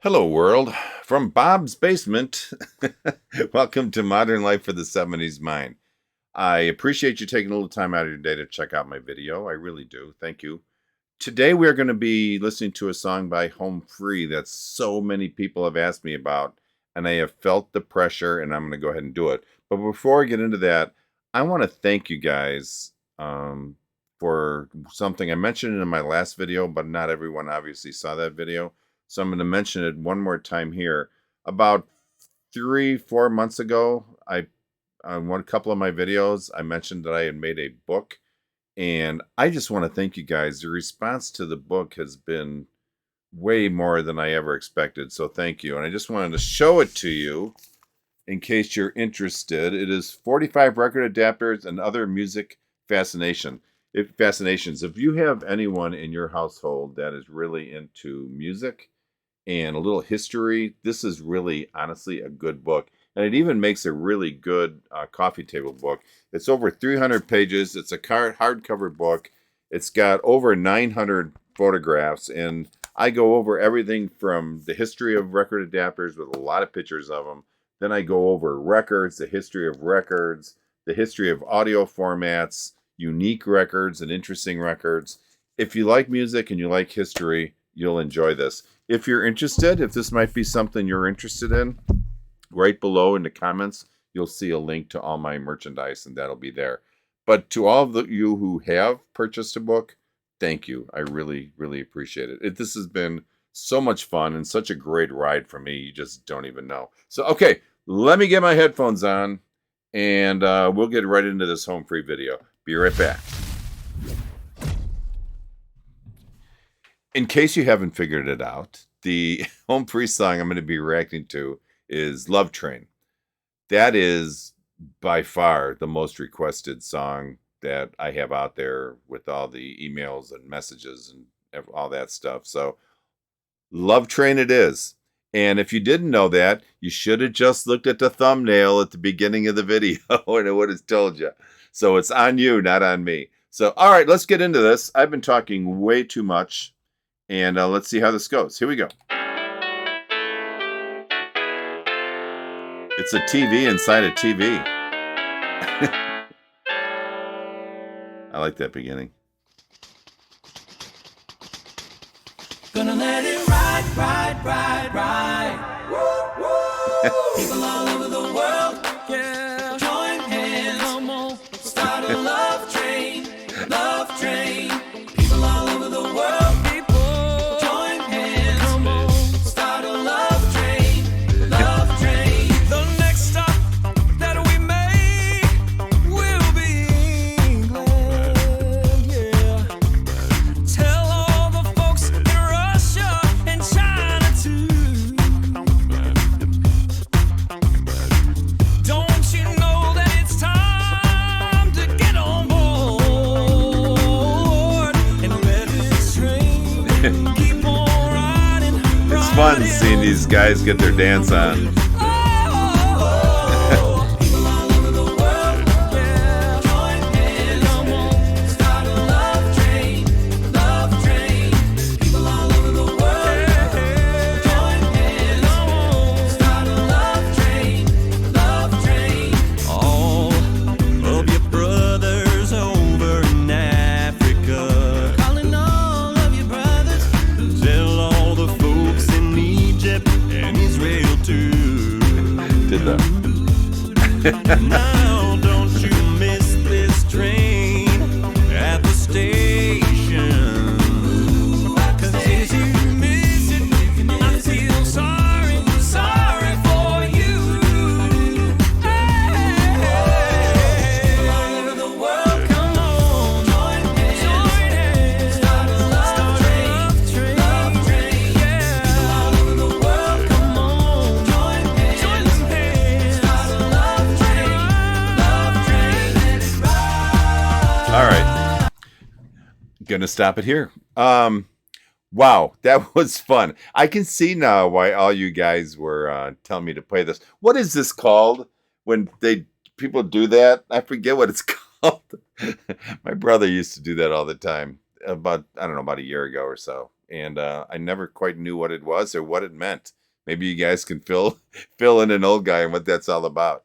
Hello, world. From Bob's basement. Welcome to Modern Life for the 70s Mind. I appreciate you taking a little time out of your day to check out my video. I really do. Thank you. Today, we're going to be listening to a song by Home Free that so many people have asked me about, and I have felt the pressure, and I'm going to go ahead and do it. But before I get into that, I want to thank you guys for something I mentioned in my last video, but not everyone obviously saw that video. So I'm going to mention it one more time here. About 3-4 months ago, on a couple of my videos, I mentioned that I had made a book, and I just want to thank you guys. The response to the book has been way more than I ever expected, so thank you. And I just wanted to show it to you in case you're interested. It is 45 record adapters and other music fascinations. If you have anyone in your household that is really into music and a little history, this is really, honestly, a good book. And it even makes a really good coffee table book. It's over 300 pages. It's a hardcover book. It's got over 900 photographs. And I go over everything from the history of record adapters with a lot of pictures of them. Then I go over records, the history of records, the history of audio formats, unique records and interesting records. If you like music and you like history, you'll enjoy this. If you're interested, if this might be something you're interested in, right below in the comments, you'll see a link to all my merchandise, and that'll be there. But to all of you who have purchased a book, thank you. I really, really appreciate it. This has been so much fun and such a great ride for me. You just don't even know. So, okay, let me get my headphones on, and we'll get right into this Home Free video. Be right back. In case you haven't figured it out, the Home Free song I'm going to be reacting to is Love Train. That is by far the most requested song that I have out there with all the emails and messages and all that stuff. So Love Train it is. And if you didn't know that, you should have just looked at the thumbnail at the beginning of the video and it would have told you. So it's on you, not on me. So, all right, let's get into this. I've been talking way too much, and let's see how this goes. Here we go. It's a TV inside a TV. I like that beginning. Gonna let it ride, ride, ride, ride. Woo, woo. People all over the world, yeah. Join hands, come on. Start a love train, love train. People all over the world, people join hands, come on. Start a love train, love train. The next stop that we make will be England, yeah. Tell all the folks in Russia and China too. Don't you know that it's time to get on board and let this train keep on riding? It's fun seeing these guys get their dance on. People all over the world, yeah. Join hands, come on. Start a love train, love train. People all over the world, yeah. Join hands, come on. Start a love train, love train. All of your brothers over in Africa, calling all of your brothers. Tell all the folks in Egypt and Israel too. Did that. Now don't you miss this train at the station. 'Cause if you miss it, I feel sorry, sorry for you. Hey, all over the world, come on, join hands, start a love train, love train, yeah. All over the world, come on, join hands, start a love train, let it ride. All right. Gonna stop it here. Wow, that was fun. I can see now why all you guys were telling me to play this. What is this called when people do that? I forget what it's called. My brother used to do that all the time. About a year ago or so. and I never quite knew what it was or what it meant. Maybe you guys can fill fill in an old guy on what that's all about.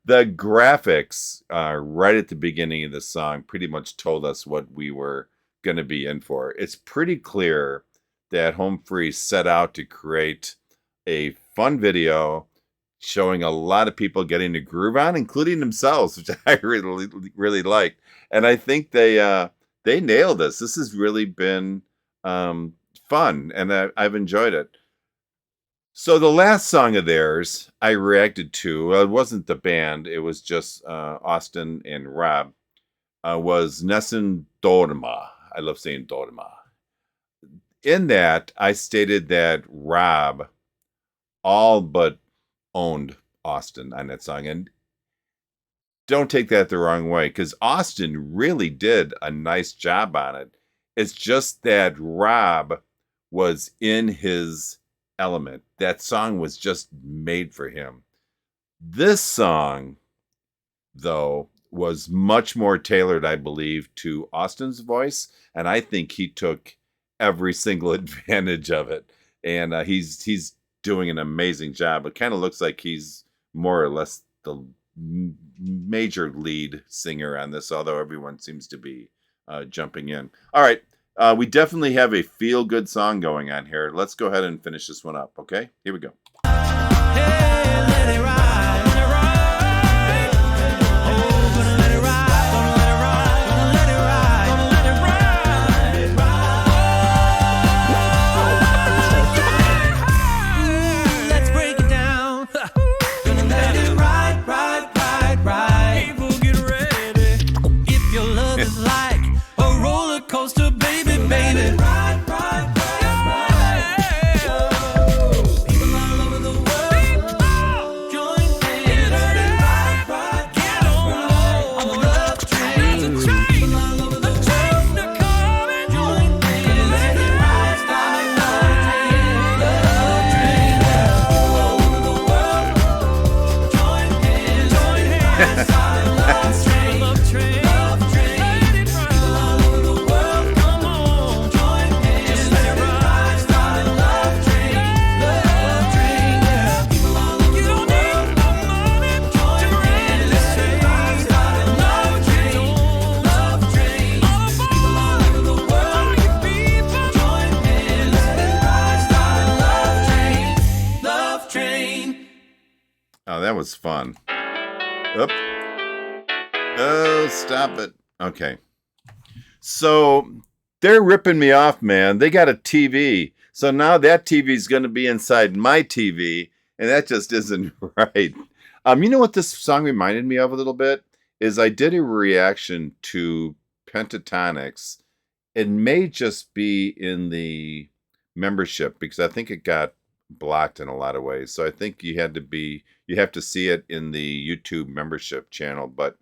The graphics right at the beginning of the song pretty much told us what we were going to be in for. It's pretty clear that Home Free set out to create a fun video showing a lot of people getting a groove on, including themselves, which I really liked. And I think they nailed this. This has really been fun, and I've enjoyed it. So the last song of theirs I reacted to, well, it wasn't the band, it was just Austin and Rob, was Nessun Dorma. I love saying Dorma. In that, I stated that Rob all but owned Austin on that song. And don't take that the wrong way, because Austin really did a nice job on it. It's just that Rob was in his element. That song was just made for him. This song, though, was much more tailored, I believe, to Austin's voice, and I think he took every single advantage of it. And he's doing an amazing job. It kind of looks like he's more or less the major lead singer on this, although everyone seems to be jumping in. All right. We definitely have a feel-good song going on here. Let's go ahead and finish this one up, okay? Here we go. Hey, let it ride, let it ride. Oh, gonna let it ride, gonna let it ride, gonna let it ride, gonna let it ride. Let's break it down. Gonna let it ride, ride, ride, ride. People get ready. If your love is like a roller coaster, baby, baby. Ride, ride, ride, ride. People all over the world, join hands. Let it ride, ride, get on the love train. People all over the world, join hands. Let it ride, start love train. People all over the world, join hands. Start love train. Love train. People all over the world, come on, join hands. Just let it ride, start a love train. Love train, yeah. People all over the world, join hands. Let it ride, start a love train. Love train. People all over the world, join hands. Let it ride, start a love train. Love train. Oh, that was fun. Oop. Oh, stop it. Okay. So they're ripping me off, man. They got a TV. So now that TV is going to be inside my TV, and that just isn't right. You know what this song reminded me of a little bit? Is I did a reaction to Pentatonics. It may just be in the membership because I think it got blocked in a lot of ways. So I think you have to see it in the YouTube membership channel. But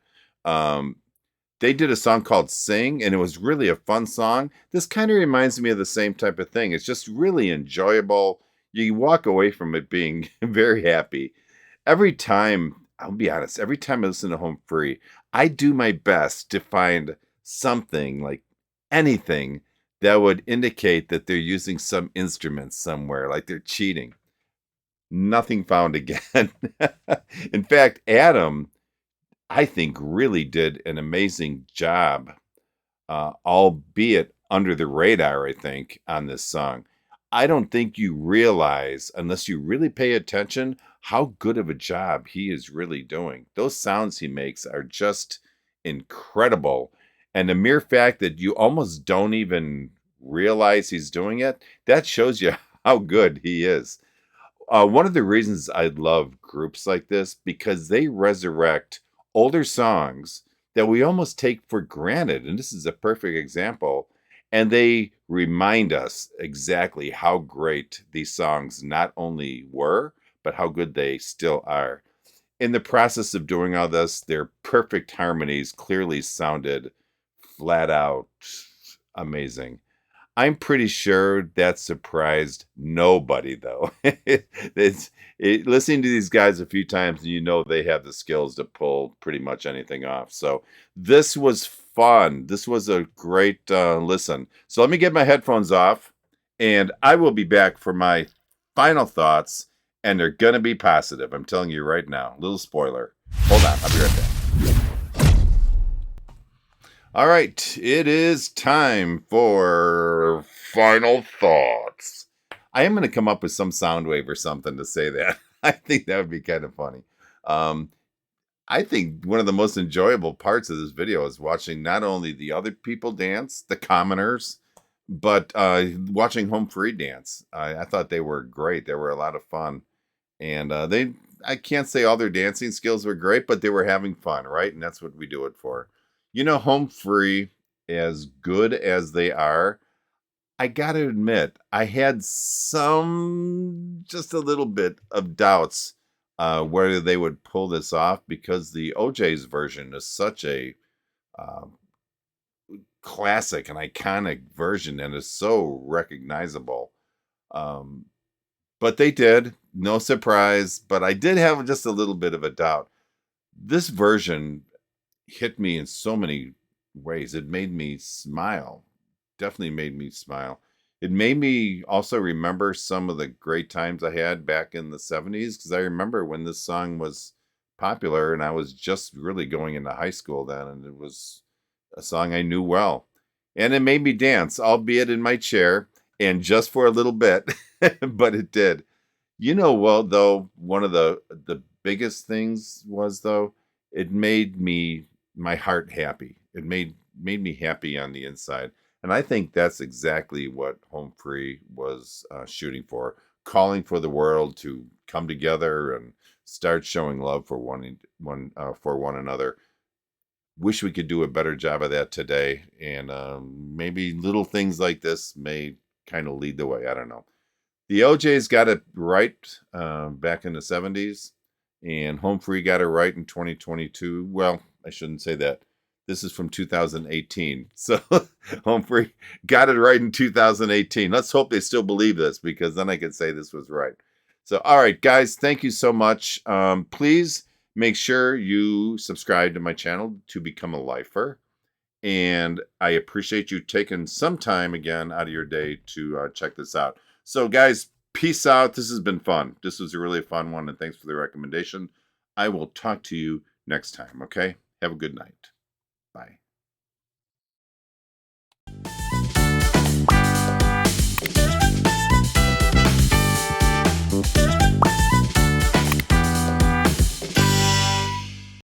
they did a song called Sing, and it was really a fun song. This kind of reminds me of the same type of thing. It's just really enjoyable. You walk away from it being very happy. Every time, I'll be honest, every time I listen to Home Free, I do my best to find something, like anything, that would indicate that they're using some instrument somewhere, like they're cheating. Nothing found again. In fact, Adam, I think, really did an amazing job, albeit under the radar, I think, on this song. I don't think you realize, unless you really pay attention, how good of a job he is really doing. Those sounds he makes are just incredible. And the mere fact that you almost don't even realize he's doing it, that shows you how good he is. One of the reasons I love groups like this, because they resurrect older songs that we almost take for granted. And this is a perfect example. And they remind us exactly how great these songs not only were, but how good they still are. In the process of doing all this, their perfect harmonies clearly sounded flat out amazing. I'm pretty sure that surprised nobody, though. Listening to these guys a few times, you know they have the skills to pull pretty much anything off. So this was fun. This was a great listen. So let me get my headphones off, and I will be back for my final thoughts, and they're going to be positive. I'm telling you right now. Little spoiler. Hold on. I'll be right back. All right, it is time for final thoughts. I am going to come up with some sound wave or something to say that. I think that would be kind of funny. I think one of the most enjoyable parts of this video is watching not only the other people dance, the commoners, but watching Home Free dance. I thought they were great. They were a lot of fun. And I can't say all their dancing skills were great, but they were having fun, right? And that's what we do it for. You know, Home Free, as good as they are, I gotta admit, I had just a little bit of doubts whether they would pull this off, because the OJ's version is such a uh, classic and iconic version and is so recognizable. Um, but they did, no surprise, but I did have just a little bit of a doubt. This version hit me in so many ways. It made me smile. Definitely made me smile. It made me also remember some of the great times I had back in the 70s, because I remember when this song was popular and I was just really going into high school then, and it was a song I knew well. And it made me dance, albeit in my chair and just for a little bit, but it did. You know, well, though, one of the biggest things was, though, it made my heart happy. It made me happy on the inside. And I think that's exactly what Home Free was shooting for, calling for the world to come together and start showing love for one another. Wish we could do a better job of that today, and maybe little things like this may kind of lead the way. I don't know. The OJ's got it right back in the 70s, and Home Free got it right in 2022. Well, I shouldn't say that. This is from 2018. So Home Free got it right in 2018. Let's hope they still believe this, because then I could say this was right. So, all right, guys, thank you so much. Please make sure you subscribe to my channel to become a lifer. And I appreciate you taking some time again out of your day to check this out. So, guys, peace out. This has been fun. This was a really fun one, and thanks for the recommendation. I will talk to you next time, okay? Have a good night. Bye.